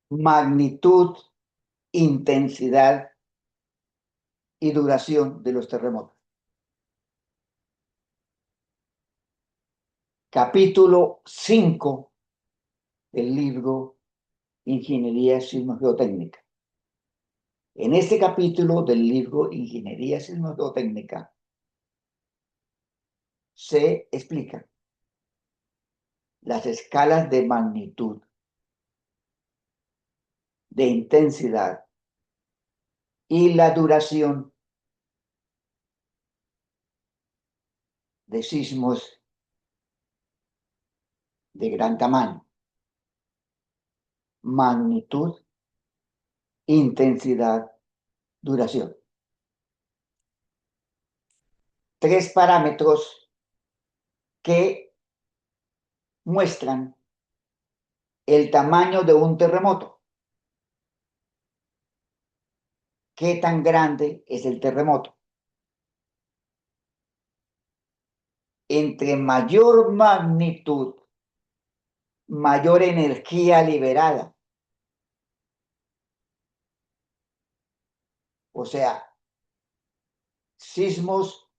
magnitud, intensidad y duración de los terremotos. Capítulo 5 del libro Ingeniería Sismogeotécnica. En este capítulo del libro Ingeniería Sismogeotécnica se explican las escalas de magnitud, de intensidad y la duración de sismos de gran tamaño, magnitud, intensidad, duración. Tres parámetros que muestran el tamaño de un terremoto. ¿Qué tan grande es el terremoto? Entre mayor magnitud, mayor energía liberada. O sea, sismos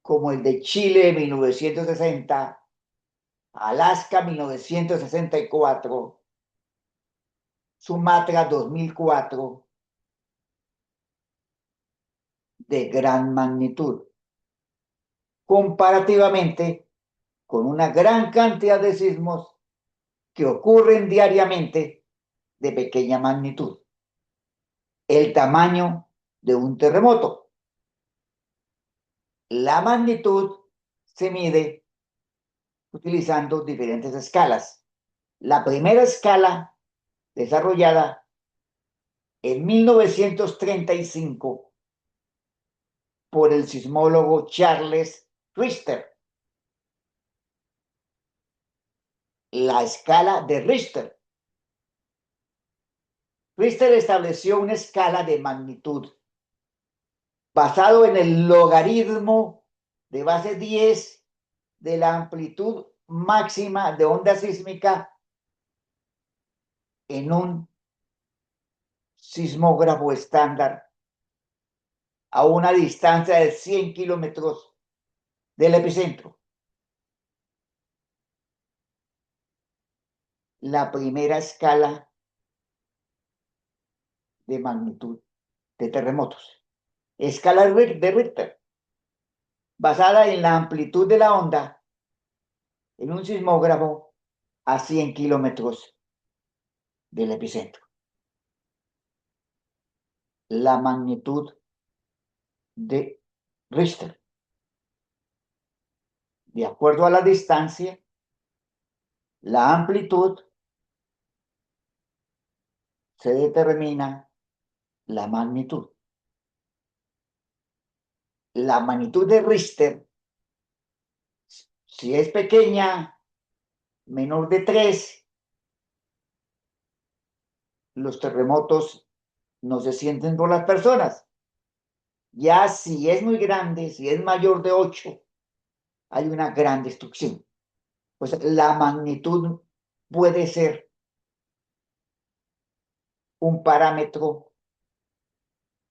como el de Chile en 1960, Alaska 1964, Sumatra 2004, de gran magnitud, comparativamente con una gran cantidad de sismos que ocurren diariamente de pequeña magnitud. El tamaño de un terremoto. La magnitud se mide utilizando diferentes escalas. La primera escala desarrollada en 1935 por el sismólogo Charles Richter. La escala de Richter. Richter estableció una escala de magnitud basado en el logaritmo de base 10 de la amplitud máxima de onda sísmica en un sismógrafo estándar a una distancia de 100 kilómetros del epicentro. La primera escala de magnitud de terremotos. Escala de Richter, basada en la amplitud de la onda en un sismógrafo a 100 kilómetros del epicentro. La magnitud de Richter. De acuerdo a la distancia, la amplitud, se determina la magnitud. La magnitud de Richter, si es pequeña, menor de 3, los terremotos no se sienten por las personas. Ya si es muy grande, si es mayor de 8, hay una gran destrucción. Pues la magnitud puede ser un parámetro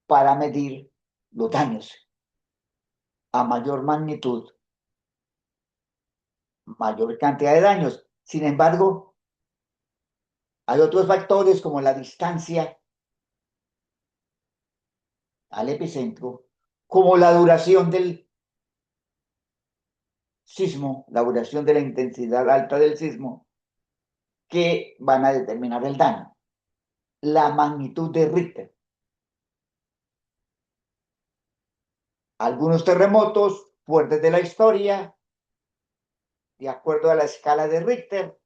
para medir los daños. A mayor magnitud, mayor cantidad de daños. Sin embargo, hay otros factores como la distancia al epicentro, como la duración del sismo, la duración de la intensidad alta del sismo, que van a determinar el daño. La magnitud de Richter. Algunos terremotos fuertes de la historia, de acuerdo a la escala de Richter,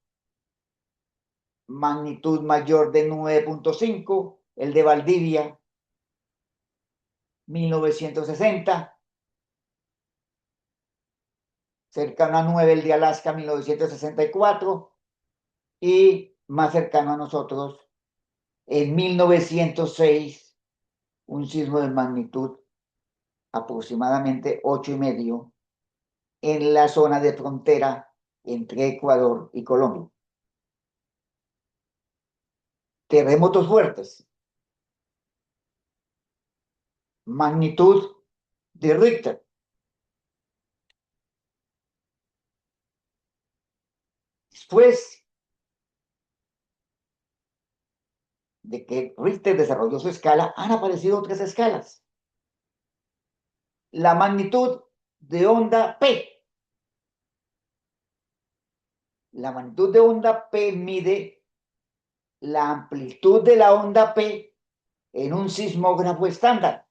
magnitud mayor de 9.5, el de Valdivia, 1960, cercano a 9 el de Alaska, 1964, y más cercano a nosotros, en 1906, un sismo de magnitud aproximadamente 8,5 en la zona de frontera entre Ecuador y Colombia. terremotos fuertes, magnitud de Richter. Después de que Richter desarrolló su escala, han aparecido otras escalas. La magnitud de onda P. La magnitud de onda P mide la amplitud de la onda P en un sismógrafo estándar,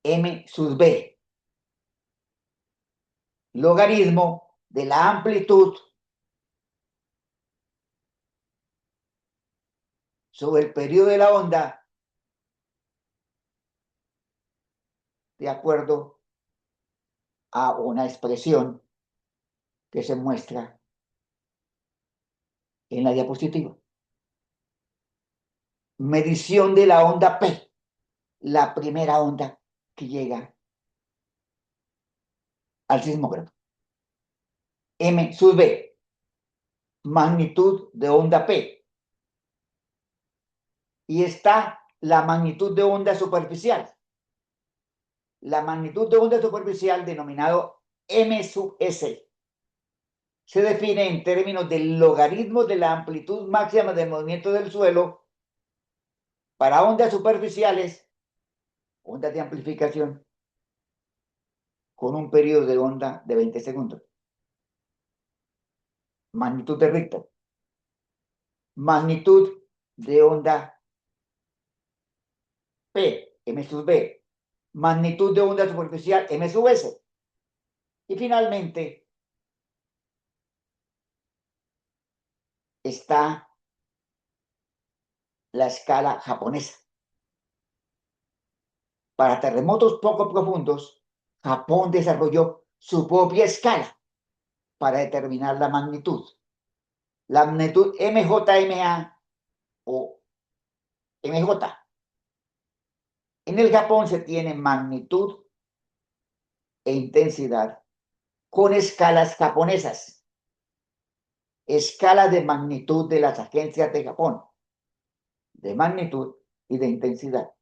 M sub B, logaritmo de la amplitud sobre el periodo de la onda, de acuerdo a una expresión que se muestra en la diapositiva. Medición de la onda P, la primera onda que llega al sismógrafo. M sub B, magnitud de onda P. Y está la magnitud de onda superficial. La magnitud de onda superficial, denominado M sub S, se define en términos del logaritmo de la amplitud máxima del movimiento del suelo para ondas superficiales, ondas de amplificación, con un periodo de onda de 20 segundos. Magnitud de Richter. Magnitud de onda P, M sub B. Magnitud de onda superficial, M sub S. Y finalmente está la escala japonesa. Para terremotos poco profundos, Japón desarrolló su propia escala para determinar la magnitud. La magnitud MJMA o MJ. En el Japón se tiene magnitud e intensidad con escalas japonesas. Escala de magnitud de las agencias de Japón, de magnitud y de intensidad.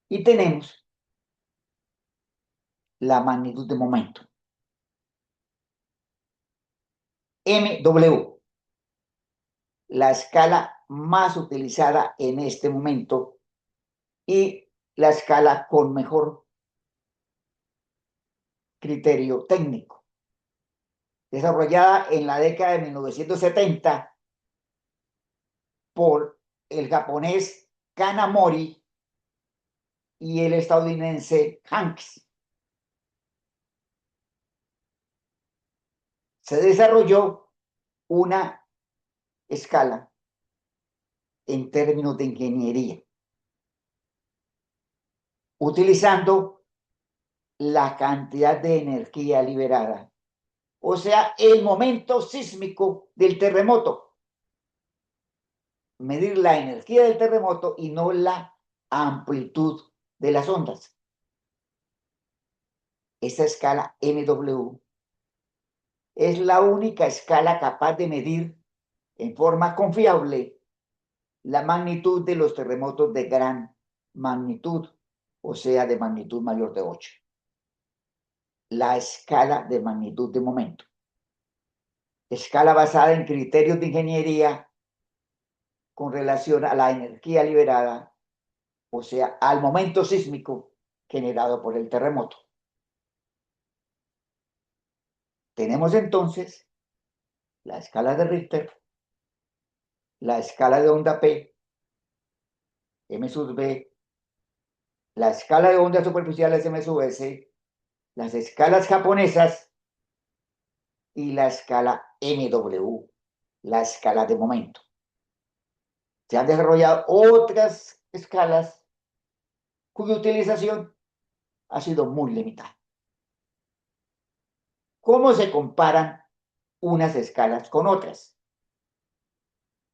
Y tenemos la magnitud de momento. MW, la escala más utilizada en este momento y la escala con mejor criterio técnico. Desarrollada en la década de 1970 por el japonés Kanamori y el estadounidense Hanks. Se desarrolló una escala en términos de ingeniería, utilizando la cantidad de energía liberada, o sea, el momento sísmico del terremoto. Medir la energía del terremoto y no la amplitud de las ondas. Esta escala MW es la única escala capaz de medir en forma confiable la magnitud de los terremotos de gran magnitud, o sea, de magnitud mayor de 8. La escala de magnitud de momento. Escala basada en criterios de ingeniería con relación a la energía liberada, o sea, al momento sísmico generado por el terremoto. Tenemos entonces la escala de Richter, la escala de onda P, M sub B, la escala de ondas superficiales M sub S, las escalas japonesas y la escala MW, la escala de momento. Se han desarrollado otras escalas cuya utilización ha sido muy limitada. ¿Cómo se comparan unas escalas con otras?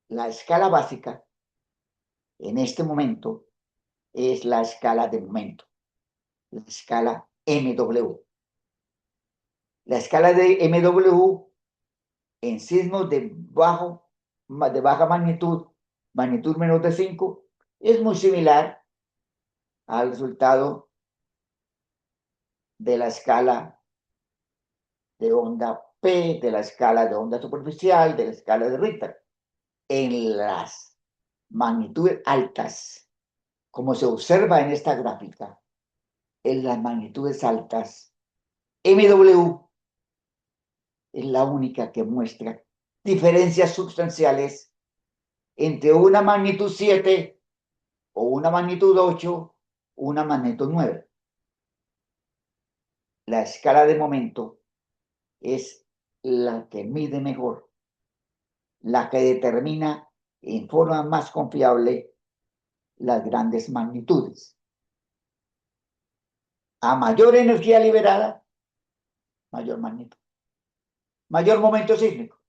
La escala básica en este momento es la escala de momento, la escala MW. La escala de MW en sismos de baja magnitud, magnitud menos de 5, es muy similar al resultado de la escala de onda P, de la escala de onda superficial, de la escala de Richter. En las magnitudes altas, como se observa en esta gráfica, en las magnitudes altas, MW es la única que muestra diferencias sustanciales entre una magnitud 7 o una magnitud 8, una magnitud 9. La escala de momento es la que mide mejor, la que determina en forma más confiable las grandes magnitudes. A mayor energía liberada, mayor magnitud. Mayor momento sísmico,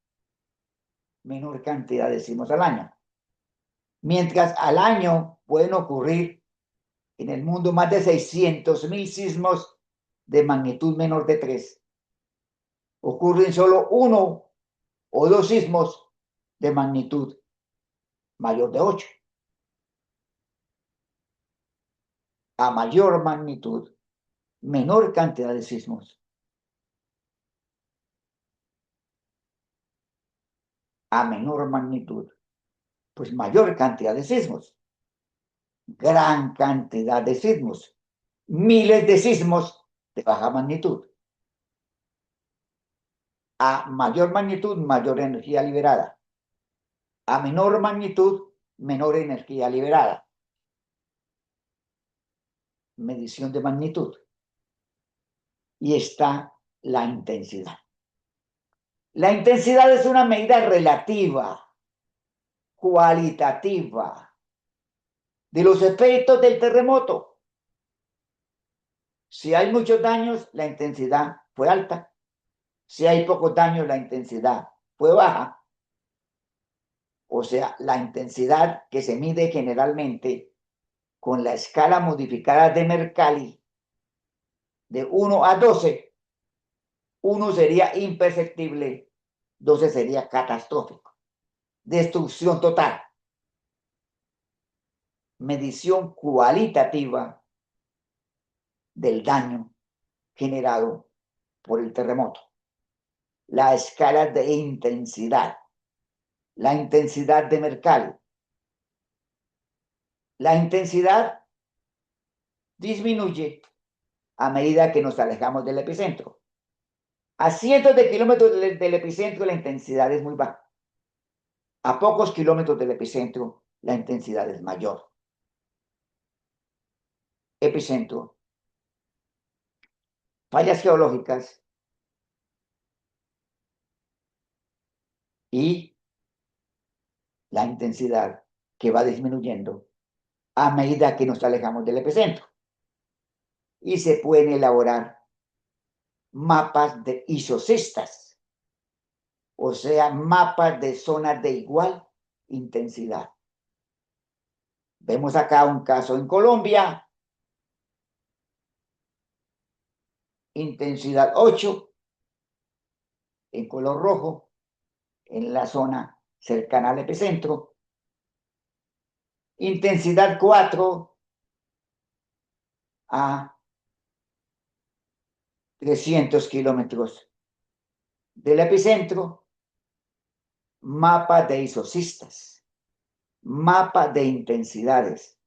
menor cantidad de sismos al año. Mientras al año pueden ocurrir en el mundo más de 600.000 sismos de magnitud menor de 3, ocurren solo 1 o 2 sismos de magnitud mayor de 8. A mayor magnitud, menor cantidad de sismos. A menor magnitud, pues mayor cantidad de sismos. Gran cantidad de sismos. Miles de sismos de baja magnitud. A mayor magnitud, mayor energía liberada. A menor magnitud, menor energía liberada. Medición de magnitud. Y está la intensidad. La intensidad es una medida relativa, cualitativa, de los efectos del terremoto. Si hay muchos daños, la intensidad fue alta. Si hay pocos daños, la intensidad fue baja. O sea, la intensidad que se mide generalmente con la escala modificada de Mercalli de 1 a 12, 1 sería imperceptible, 12 sería catastrófico. Destrucción total. Medición cualitativa del daño generado por el terremoto. La escala de intensidad. La intensidad de Mercalli. La intensidad disminuye a medida que nos alejamos del epicentro. A cientos de kilómetros del epicentro la intensidad es muy baja. A pocos kilómetros del epicentro la intensidad es mayor. Epicentro. Fallas geológicas y la intensidad que va disminuyendo a medida que nos alejamos del epicentro. Y se pueden elaborar mapas de isocistas, o sea, mapas de zonas de igual intensidad. Vemos acá un caso en Colombia, intensidad 8, en color rojo, en la zona cercana al epicentro. Intensidad 4 a 300 kilómetros del epicentro. Mapa de isocistas, mapa de intensidades.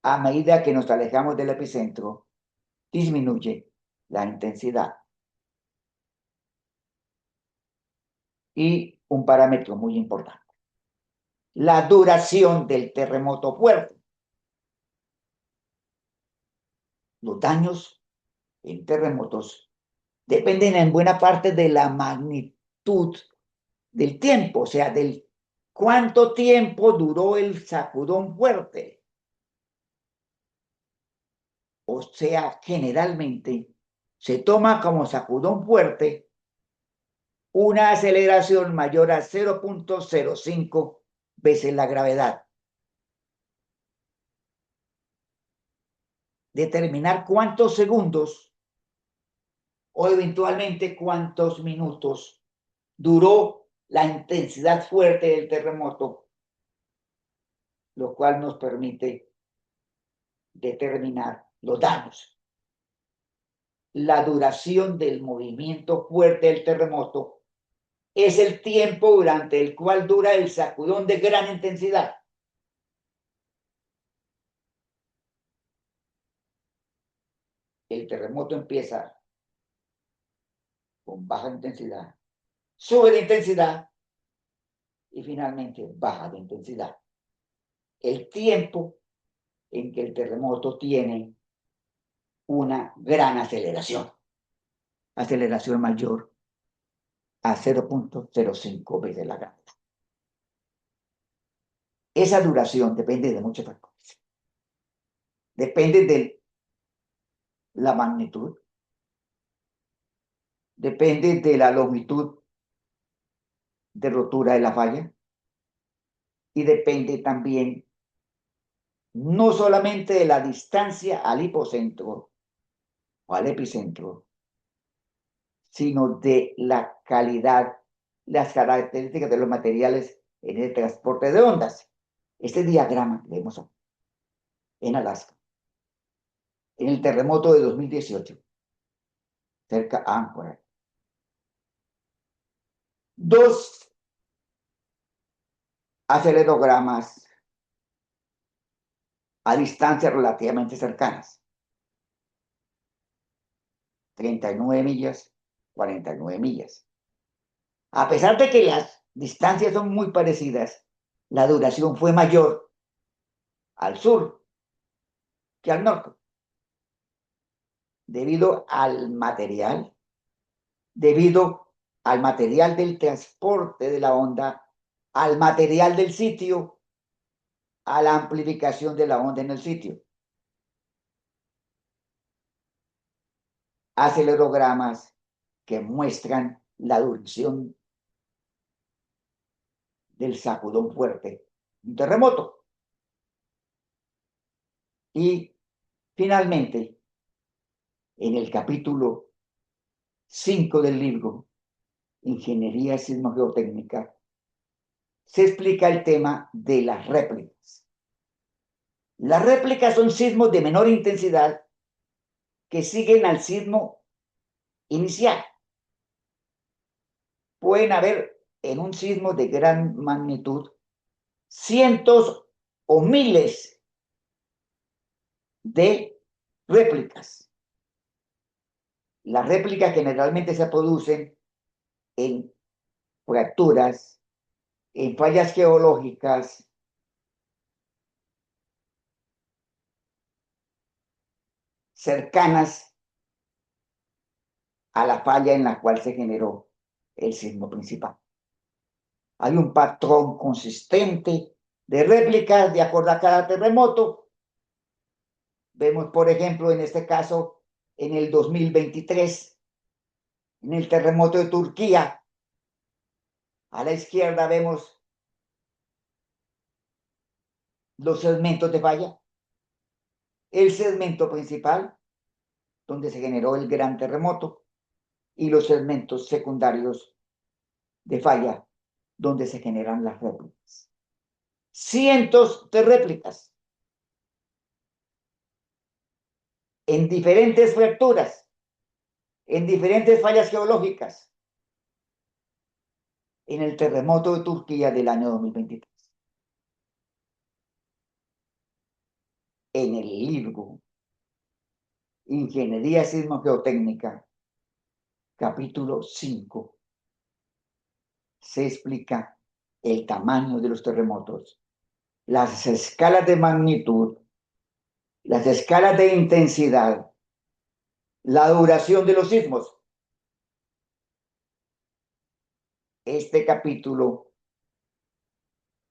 A medida que nos alejamos del epicentro, disminuye la intensidad. Y un parámetro muy importante, la duración del terremoto fuerte. Los daños en terremotos dependen en buena parte de la magnitud del tiempo, o sea, del cuánto tiempo duró el sacudón fuerte. O sea, generalmente se toma como sacudón fuerte una aceleración mayor a 0.05 veces la gravedad. Determinar cuántos segundos o eventualmente cuántos minutos duró la intensidad fuerte del terremoto, lo cual nos permite determinar los daños. La duración del movimiento fuerte del terremoto es el tiempo durante el cual dura el sacudón de gran intensidad. El terremoto empieza con baja intensidad, sube de intensidad y finalmente baja de intensidad. El tiempo en que el terremoto tiene una gran aceleración mayor a 0.05 veces la gravedad. Esa duración depende de muchos factores. Depende de la magnitud, depende de la longitud de rotura de la falla y depende también no solamente de la distancia al hipocentro o al epicentro, sino de la calidad, las características de los materiales en el transporte de ondas. Este diagrama que vemos en Alaska, en el terremoto de 2018, cerca a Anchorage. Dos acelerogramas a distancias relativamente cercanas, 39 millas, 49 millas. A pesar de que las distancias son muy parecidas, la duración fue mayor al sur que al norte, debido al material del transporte de la onda, al material del sitio, a la amplificación de la onda en el sitio. Acelerogramas que muestran la duración del sacudón fuerte, un terremoto. Y finalmente, en el capítulo 5 del libro, Ingeniería Sismogeotécnica, se explica el tema de las réplicas. Las réplicas son sismos de menor intensidad que siguen al sismo inicial. Pueden haber en un sismo de gran magnitud cientos o miles de réplicas. Las réplicas generalmente se producen en fracturas, en fallas geológicas, cercanas a la falla en la cual se generó el sismo principal. Hay un patrón consistente de réplicas de acuerdo a cada terremoto. Vemos, por ejemplo, en este caso, en el 2023, en el terremoto de Turquía, a la izquierda vemos los segmentos de falla, el segmento principal, donde se generó el gran terremoto, y los segmentos secundarios de falla, donde se generan las réplicas. Cientos de réplicas en diferentes fracturas, en diferentes fallas geológicas, en el terremoto de Turquía del año 2023. En el libro Ingeniería Sismogeotécnica, capítulo 5, se explica el tamaño de los terremotos, las escalas de magnitud, las escalas de intensidad, la duración de los sismos. Este capítulo,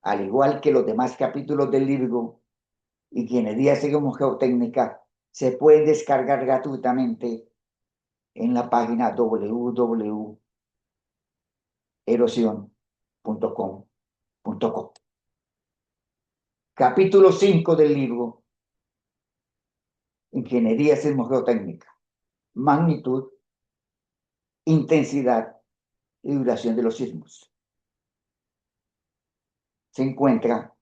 al igual que los demás capítulos del libro Ingeniería Sismogeotécnica, se pueden descargar gratuitamente en la página www.erosion.com.co. Capítulo 5 del libro Ingeniería Sismogeotécnica. Magnitud, intensidad y duración de los sismos. Se encuentra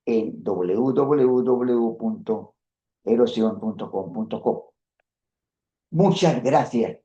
en www.erosión.com.co. Muchas gracias